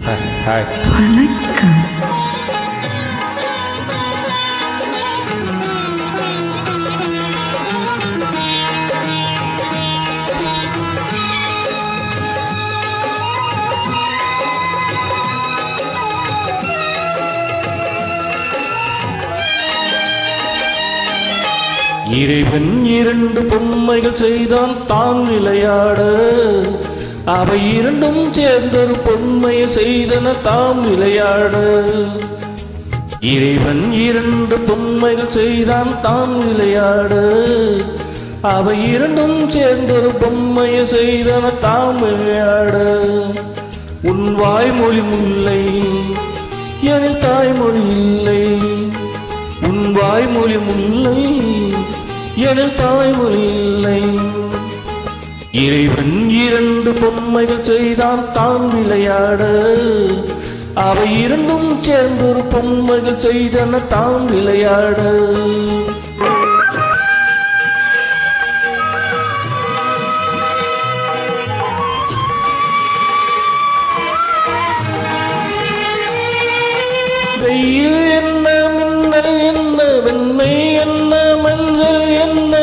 வணக்கம். இறைவன் இரண்டு பொம்மைகள் செய்தான் தான் விளையாட, அவை இரண்டும் சேர்ந்தொரு பொம்மையை செய்தன தாம் விளையாட. இறைவன் இரண்டு பொம்மைகள் செய்தான் தான் விளையாட, அவை இரண்டும் சேர்ந்தொரு பொம்மையை செய்தன தாம் விளையாட. உன் வாய்மொழி முல்லை, என் தாய்மொழி இல்லை. உன் வாய்மொழி முல்லை, என் தாய்மொழி இல்லை. இறைவன் இரண்டு பொம்மைகள் செய்தான் தான் விளையாட, அவை இரண்டும் சேர்ந்தொரு பொம்மைகள் செய்தன தாம் விளையாட. வெயில் என்ன, மின்னல் என்ன, வெண்மை என்ன, மஞ்சள் என்ன,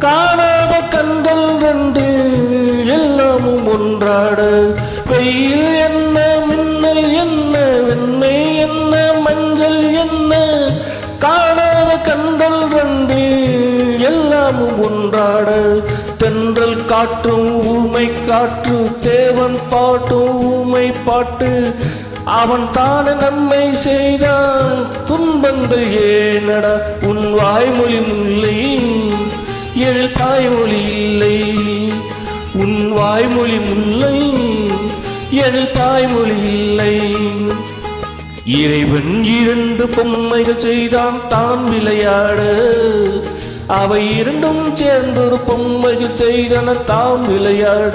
காணாத கண்கள் ரெண்டு எல்லாமும் ஒன்றாட. வெயில் என்ன, மின்னல் என்ன, வெண்மை என்ன, மஞ்சள் என்ன, காணாத கண்கள் ரெண்டு எல்லாமும் ஒன்றாட. தென்றல் காற்றும் ஊமை காற்று, தேவன் பாட்டும் ஊமை பாட்டு, அவன் தானே நம்மை செய்தான் துன்பங்கள் ஏனடா. உன் வாய்மொழி முல்லை, என் தாய்மொழி இல்லை. உன் வாய்மொழி முல்லை, என் தாய்மொழி இல்லை. இறைவன் இரண்டு பொம்மைகள் செய்தான் தான் விளையாட, அவை இரண்டும் சேர்ந்தொரு பொம்மைகள் செய்தன தாம் விளையாட.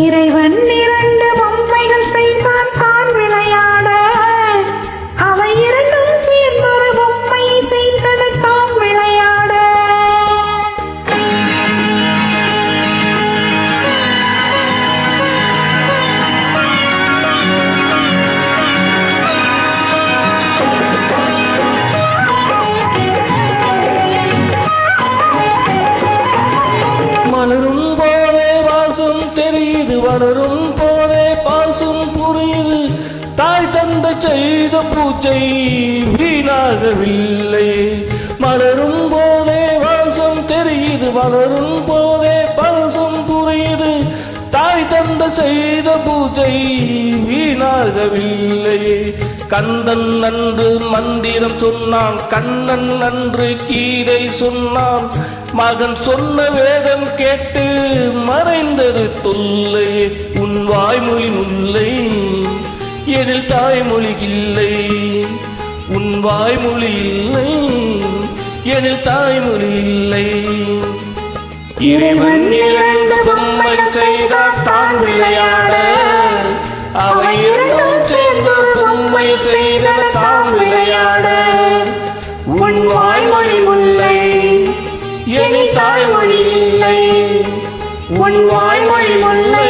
இறைவன் இரண்டு பொம்மைகள் செய்தான் தான் விளையாட, அவை இரண்டும் சேர்ந்தொரு பொம்மையை செய்தன தாம் விளையாட. மலரும் போதே வாசம் தெரியுது, வளரும் போதே பாசம் புரியுது. தாய் தந்தை செய்த பூஜை வீணாகவில்லை. மலரும் போதே வாசம் தெரியுது, வளரும் போதே பாசம் புரியுது. தாய் தந்தை செய்த பூஜை வீணாகவில்லை. கந்தன் அன்று மந்திரம் சொன்னான், கண்ணன் அன்று கீதை சொன்னான். மகன் சொன்ன வேதம் கேட்டு மறைந்தது தொல்லை. உன் வாய்மொழி முல்லை, எதில் தாய்மொழி இல்லை. உன் வாய்மொழி இல்லை, எதில் தாய்மொழி இல்லை. இறைவன் இரண்டு பொம்மை செய்தார் தான் விளையாட, அவை இரண்டும் சேர்ந்த பொம்மை செய்தன தாம் விளையாட. உன் வாய்மொழி முல்லை, என் தாய்மொழி இல்லை. முல்லை உன் வாய்மொழி முல்லை